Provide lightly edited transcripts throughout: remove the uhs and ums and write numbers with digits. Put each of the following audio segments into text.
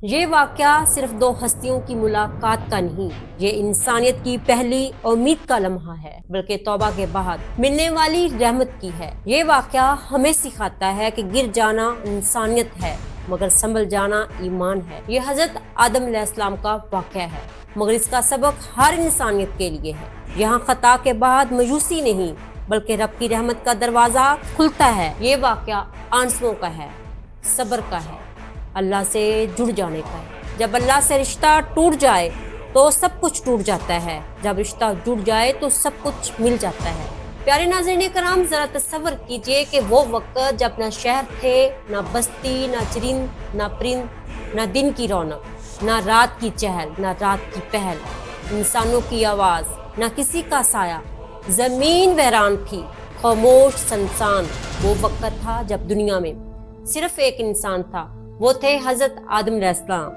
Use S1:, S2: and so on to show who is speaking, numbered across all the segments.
S1: یہ واقعہ صرف دو ہستیوں کی ملاقات کا نہیں، یہ انسانیت کی پہلی امید کا لمحہ ہے، بلکہ توبہ کے بعد ملنے والی رحمت کی ہے۔ یہ واقعہ ہمیں سکھاتا ہے کہ گر جانا انسانیت ہے، مگر سنبھل جانا ایمان ہے۔ یہ حضرت آدم علیہ السلام کا واقعہ ہے، مگر اس کا سبق ہر انسانیت کے لیے ہے۔ یہاں خطا کے بعد مایوسی نہیں، بلکہ رب کی رحمت کا دروازہ کھلتا ہے۔ یہ واقعہ آنسوؤں کا ہے، صبر کا ہے، اللہ سے جڑ جانے کا ہے۔ جب اللہ سے رشتہ ٹوٹ جائے تو سب کچھ ٹوٹ جاتا ہے، جب رشتہ جڑ جائے تو سب کچھ مل جاتا ہے۔ پیارے ناظرین کرام، ذرا تصور کیجئے کہ وہ وقت جب نہ شہر تھے، نہ بستی، نہ چرند، نہ پرند، نہ دن کی رونق، نہ رات کی چہل، نہ رات کی پہل، انسانوں کی آواز، نہ کسی کا سایہ، زمین ویران تھی، خاموش سنسان۔ وہ وقت تھا جب دنیا میں صرف ایک انسان تھا، وہ تھے حضرت آدم علیہ السلام۔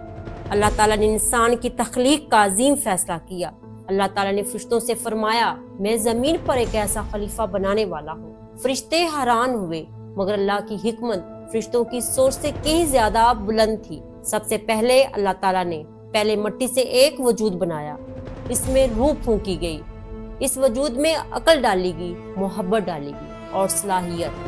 S1: اللہ تعالیٰ نے انسان کی تخلیق کا عظیم فیصلہ کیا۔ اللہ تعالیٰ نے فرشتوں سے فرمایا، میں زمین پر ایک ایسا خلیفہ بنانے والا ہوں۔ فرشتے حیران ہوئے، مگر اللہ کی حکمت فرشتوں کی سوچ سے کہیں زیادہ بلند تھی۔ سب سے پہلے اللہ تعالیٰ نے پہلے مٹی سے ایک وجود بنایا، اس میں روح پھونکی گئی، اس وجود میں عقل ڈالی گئی، محبت ڈالی گئی اور صلاحیت۔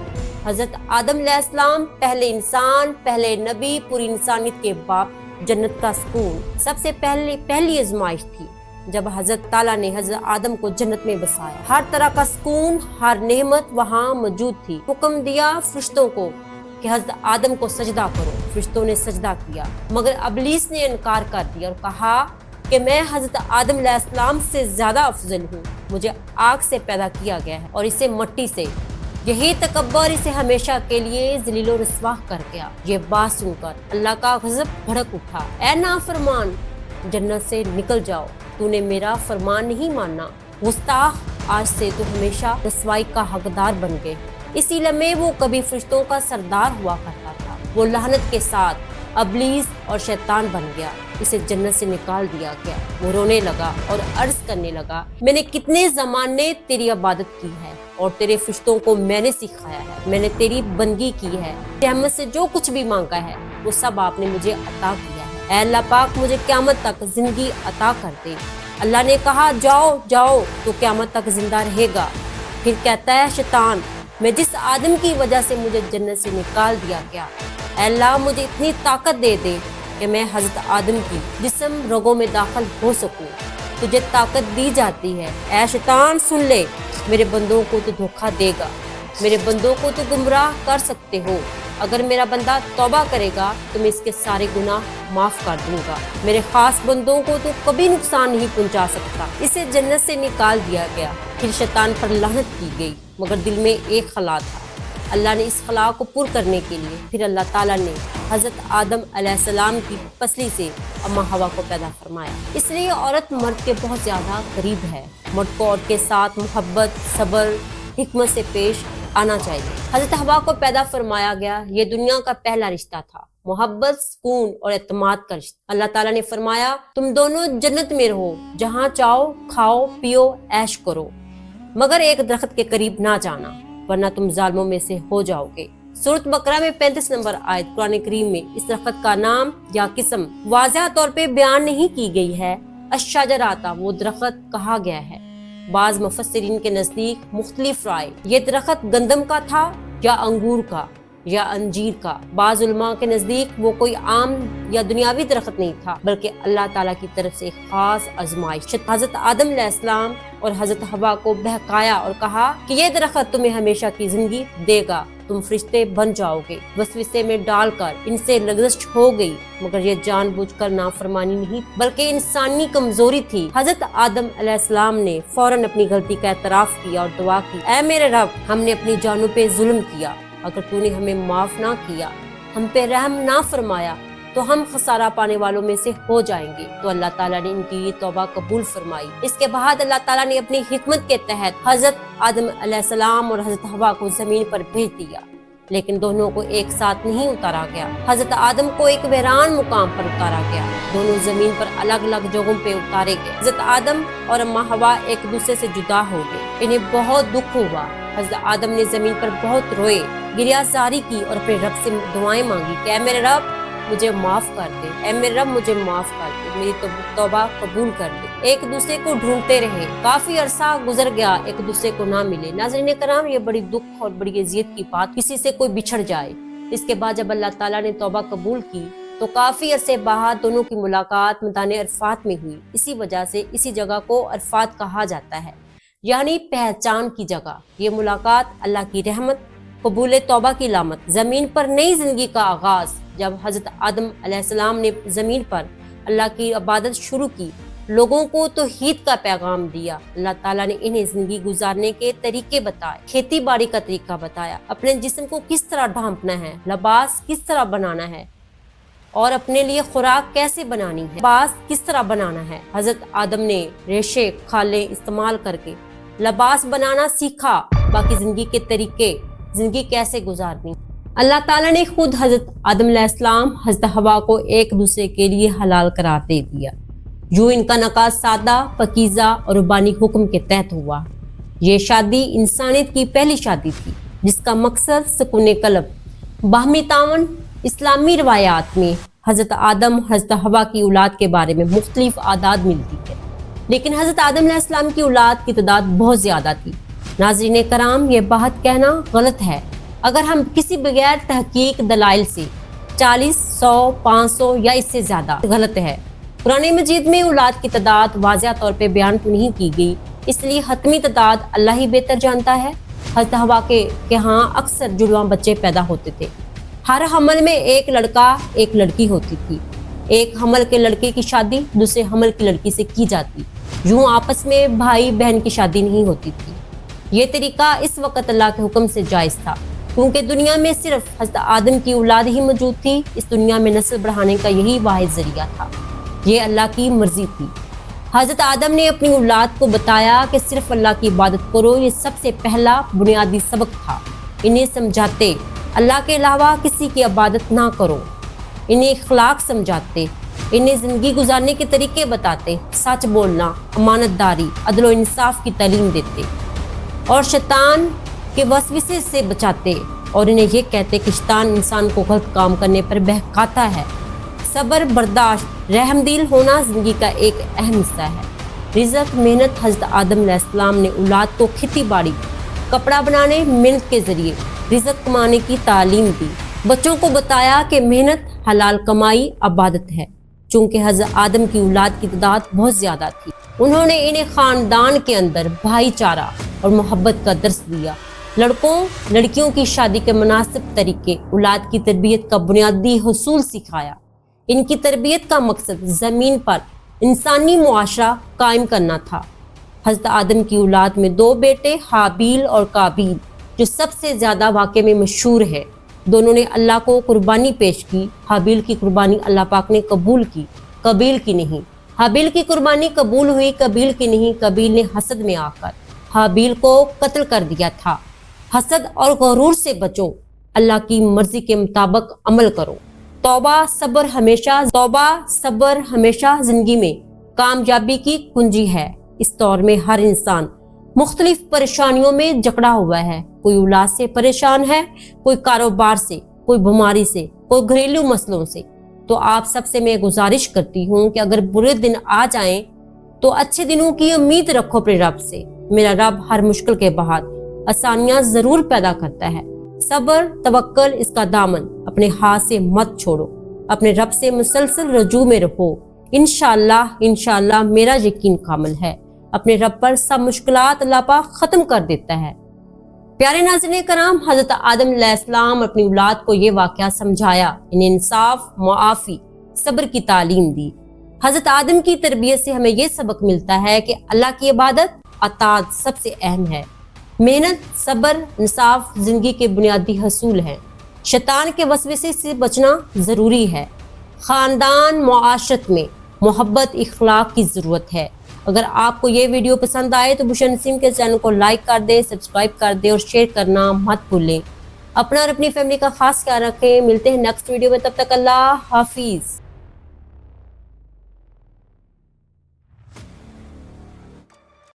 S1: حضرت آدم علیہ السلام پہلے انسان، پہلے نبی، پوری انسانیت کے باپ، جنت کا سکون سب سے پہلی آزمائش تھی جب حضرت تعالیٰ نے حضرت آدم کو جنت میں بسایا۔ ہر طرح کا سکون، ہر نعمت وہاں موجود تھی۔ حکم دیا فرشتوں کو کہ حضرت آدم کو سجدہ کرو۔ فرشتوں نے سجدہ کیا، مگر ابلیس نے انکار کر دیا اور کہا کہ میں حضرت آدم علیہ السلام سے زیادہ افضل ہوں، مجھے آگ سے پیدا کیا گیا ہے اور اسے مٹی سے۔ یہی تکبر اسے ہمیشہ کے لیے ذلیل و رسوا کر گیا۔ یہ بات سن کر اللہ کا غضب بھڑک اٹھا، اے نافرمان، جنت سے نکل جاؤ، تو نے میرا فرمان نہیں مانا، گستاخ، آج سے تو ہمیشہ رسوائی کا حقدار بن گئے۔ اسی لمحے وہ کبھی فرشتوں کا سردار ہوا کرتا تھا، وہ لعنت کے ساتھ ابلیس اور شیطان بن گیا، اسے جنت سے نکال دیا گیا۔ وہ رونے لگا اور عرض کرنے لگا، میں نے کتنے زمانے تیری عبادت کی ہے اور تیرے فرشتوں کو میں نے سکھایا ہے، میں نے تیری بندگی کی ہے، رحمت سے جو کچھ بھی مانگا ہے وہ سب آپ نے مجھے عطا کیا ہے۔ اے اللہ پاک، مجھے قیامت تک زندگی عطا کر دے۔ اللہ نے کہا، جاؤ جاؤ، تو قیامت تک زندہ رہے گا۔ پھر کہتا ہے شیطان، میں جس آدم کی وجہ سے مجھے جنت سے نکال دیا گیا، اے اللہ مجھے اتنی طاقت دے دے کہ میں حضرت آدم کی جسم رگوں میں داخل ہو سکوں۔ تجھے طاقت دی جاتی ہے، اے شیطان سن لے، میرے بندوں کو تو دھوکہ دے گا، میرے بندوں کو تو گمراہ کر سکتے ہو۔ اگر میرا بندہ توبہ کرے گا تو میں اس کے سارے گناہ معاف کر دوں گا، میرے خاص بندوں کو تو کبھی نقصان نہیں پہنچا سکتا۔ اسے جنت سے نکال دیا گیا۔ پھر شیطان پر لعنت کی گئی، مگر دل میں ایک خلا تھا۔ اللہ نے اس خلا کو پر کرنے کے لیے پھر اللہ تعالیٰ نے حضرت آدم علیہ السلام کی پسلی سے اماں ہوا کو پیدا فرمایا۔ اس لیے عورت مرد کے بہت زیادہ قریب ہے۔ مرد کو عورت کے ساتھ محبت، صبر، حکمت سے پیش آنا چاہیے۔ حضرت ہوا کو پیدا فرمایا گیا، یہ دنیا کا پہلا رشتہ تھا، محبت، سکون اور اعتماد کا رشتہ۔ اللہ تعالیٰ نے فرمایا، تم دونوں جنت میں رہو، جہاں چاہو کھاؤ پیو عیش کرو، مگر ایک درخت کے قریب نہ جانا، ورنہ تم ظالموں میں سے ہو جاؤ گے۔ سورۃ بقرہ میں 35 نمبر آیت قرآن کریم میں اس درخت کا نام یا قسم واضح طور پہ بیان نہیں کی گئی ہے۔ الشجرۃ وہ درخت کہا گیا ہے۔ بعض مفسرین کے نزدیک مختلف رائے، یہ درخت گندم کا تھا یا انگور کا یا انجیر کا۔ بعض علماء کے نزدیک وہ کوئی عام یا دنیاوی درخت نہیں تھا، بلکہ اللہ تعالیٰ کی طرف سے ایک خاص آزمائش۔ حضرت آدم علیہ السلام اور حضرت حوا کو بہکایا اور کہا کہ یہ درخت تمہیں ہمیشہ کی زندگی دے گا، تم فرشتے بن جاؤ گے۔ وسوسے میں ڈال کر ان سے لغزش ہو گئی، مگر یہ جان بوجھ کر نافرمانی نہیں بلکہ انسانی کمزوری تھی۔ حضرت آدم علیہ السلام نے فوراً اپنی غلطی کا اعتراف کیا اور دعا کی، اے میرے رب، ہم نے اپنی جانوں پہ ظلم کیا، اگر تو نے ہمیں معاف نہ کیا، ہم پہ رحم نہ فرمایا تو ہم خسارہ پانے والوں میں سے ہو جائیں گے۔ تو اللہ تعالیٰ نے ان کی یہ توبہ قبول فرمائی۔ اس کے بعد اللہ تعالیٰ نے اپنی حکمت کے تحت حضرت آدم علیہ السلام اور حضرت حوا کو زمین پر بھیج دیا، لیکن دونوں کو ایک ساتھ نہیں اتارا گیا۔ حضرت آدم کو ایک ویران مقام پر اتارا گیا، دونوں زمین پر الگ الگ جگہوں پہ اتارے گئے۔ حضرت آدم اور اماں حوا ایک دوسرے سے جدا ہو گئے، انہیں بہت دکھ ہوا۔ حضرت آدم نے زمین پر بہت روئے، گریہ زاری کی اور اپنے رب سے دعائیں مانگی کہ اے میرے رب، مجھے معاف کر دے، اے میرے رب مجھے معاف کر دے، میری توبہ قبول کر دے۔ ایک دوسرے کو ڈھونڈتے رہے، کافی عرصہ گزر گیا، ایک دوسرے کو نہ ملے۔ ناظرین کرام، یہ بڑی دکھ اور بڑی اذیت کی بات، کسی سے کوئی بچھڑ جائے۔ اس کے بعد جب اللہ تعالیٰ نے توبہ قبول کی تو کافی عرصے بعد دونوں کی ملاقات میدان عرفات میں ہوئی۔ اسی وجہ سے اسی جگہ کو عرفات کہا جاتا ہے، یعنی پہچان کی جگہ۔ یہ ملاقات اللہ کی رحمت، قبول توبہ کی علامت، زمین پر نئی زندگی کا آغاز۔ جب حضرت آدم علیہ السلام نے زمین پر اللہ کی عبادت شروع کی، لوگوں کو توحید کا پیغام دیا، اللہ تعالیٰ نے انہیں زندگی گزارنے کے طریقے بتائے، کھیتی باڑی کا طریقہ بتایا، اپنے جسم کو کس طرح ڈھانپنا ہے، لباس کس طرح بنانا ہے اور اپنے لیے خوراک کیسے بنانی ہے، لباس کس طرح بنانا ہے۔ حضرت آدم نے ریشے کھالیں استعمال کر کے لباس بنانا سیکھا، باقی زندگی کے طریقے، زندگی کیسے گزارنی۔ اللہ تعالیٰ نے خود حضرت آدم علیہ السلام، حضرت حوا کو ایک دوسرے کے لیے حلال قرار دے دیا۔ یوں ان کا نکاح سادہ، پاکیزہ اور ربانی حکم کے تحت ہوا۔ یہ شادی انسانیت کی پہلی شادی تھی، جس کا مقصد سکون قلب، باہمی تعاون۔ اسلامی روایات میں حضرت آدم، حضرت حوا کی اولاد کے بارے میں مختلف اعداد ملتی ہے، لیکن حضرت آدم علیہ السلام کی اولاد کی تعداد بہت زیادہ تھی۔ ناظرین کرام، یہ بات کہنا غلط ہے اگر ہم کسی بغیر تحقیق دلائل سے 40، 100، 500 یا اس سے زیادہ، غلط ہے۔ قرآن مجید میں اولاد کی تعداد واضح طور پہ بیان تو نہیں کی گئی، اس لیے حتمی تعداد اللہ ہی بہتر جانتا ہے۔ حضرت حوا کے ہاں اکثر جڑواں بچے پیدا ہوتے تھے۔ ہر حمل میں ایک لڑکا ایک لڑکی ہوتی تھی۔ ایک حمل کے لڑکے کی شادی دوسرے حمل کی لڑکی سے کی جاتی، یوں آپس میں بھائی بہن کی شادی نہیں ہوتی تھی۔ یہ طریقہ اس وقت اللہ کے حکم سے جائز تھا، کیونکہ دنیا میں صرف حضرت آدم کی اولاد ہی موجود تھی۔ اس دنیا میں نسل بڑھانے کا یہی واحد ذریعہ تھا، یہ اللہ کی مرضی تھی۔ حضرت آدم نے اپنی اولاد کو بتایا کہ صرف اللہ کی عبادت کرو، یہ سب سے پہلا بنیادی سبق تھا۔ انہیں سمجھاتے اللہ کے علاوہ کسی کی عبادت نہ کرو، انہیں اخلاق سمجھاتے، انہیں زندگی گزارنے کے طریقے بتاتے، سچ بولنا، امانت داری، عدل و انصاف کی تعلیم دیتے اور شیطان کے وسوسے سے بچاتے، اور انہیں یہ کہتے کہ شیطان انسان کو غلط کام کرنے پر بہکاتا ہے۔ صبر، برداشت، رحم دل ہونا زندگی کا ایک اہم حصہ ہے۔ رزق، محنت۔ حضرت آدم علیہ السلام نے اولاد کو کھیتی باڑی، کپڑا بنانے، محنت کے ذریعے رزق کمانے کی تعلیم دی۔ بچوں کو بتایا کہ محنت، حلال کمائی عبادت ہے۔ چونکہ حضرت آدم کی اولاد کی تعداد بہت زیادہ تھی، انہوں نے انہیں خاندان کے اندر بھائی چارہ اور محبت کا درس دیا۔ لڑکوں لڑکیوں کی شادی کے مناسب طریقے، اولاد کی تربیت کا بنیادی حصول سکھایا۔ ان کی تربیت کا مقصد زمین پر انسانی معاشرہ قائم کرنا تھا۔ حضرت آدم کی اولاد میں 2 بیٹے حابیل اور قابیل، جو سب سے زیادہ واقعے میں مشہور ہے۔ دونوں نے اللہ کو قربانی پیش کی۔ حابیل کی قربانی اللہ پاک نے قبول کی، قابیل کی نہیں۔ حابیل کی قربانی قبول ہوئی، قابیل کی نہیں۔ قابیل نے حسد میں آ کر حابیل کو قتل کر دیا تھا۔ حسد اور غرور سے بچو، اللہ کی مرضی کے مطابق عمل کرو۔ توبہ صبر ہمیشہ زندگی میں کامیابی کی کنجی ہے۔ اس دور میں ہر انسان مختلف پریشانیوں میں جکڑا ہوا ہے۔ کوئی اولاد سے پریشان ہے، کوئی کاروبار سے، کوئی بیماری سے، کوئی گھریلو مسئلوں سے۔ تو آپ سب سے میں گزارش کرتی ہوں کہ اگر برے دن آ جائیں تو اچھے دنوں کی امید رکھو اپنے رب سے۔ میرا رب ہر مشکل کے بعد آسانیاں ضرور پیدا کرتا ہے۔ صبر، توکل، اس کا دامن اپنے ہاتھ سے مت چھوڑو، اپنے رب سے مسلسل رجوع میں رہو۔ انشاءاللہ میرا یقین کامل ہے، اپنے رب پر سب مشکلات اللہ پاک ختم کر دیتا ہے۔ پیارے ناظرین کرام، حضرت آدم علیہ السلام اپنی اولاد کو یہ واقعہ سمجھایا، انہیں انصاف، معافی، صبر کی تعلیم دی۔ حضرت آدم کی تربیت سے ہمیں یہ سبق ملتا ہے کہ اللہ کی عبادت، اطاعت سب سے اہم ہے۔ محنت، صبر، انصاف زندگی کے بنیادی حصول ہیں۔ شیطان کے وسوسے سے بچنا ضروری ہے۔ خاندان، معاشرت میں محبت، اخلاق کی ضرورت ہے۔ اگر آپ کو یہ ویڈیو پسند آئے تو بشرا نسیم کے چینل کو لائک کر دیں، سبسکرائب کر دیں اور شیئر کرنا مت بھولیں۔ اپنا اور اپنی فیملی کا خاص خیال رکھیں۔ ملتے ہیں نیکسٹ ویڈیو میں، تب تک اللہ حافظ۔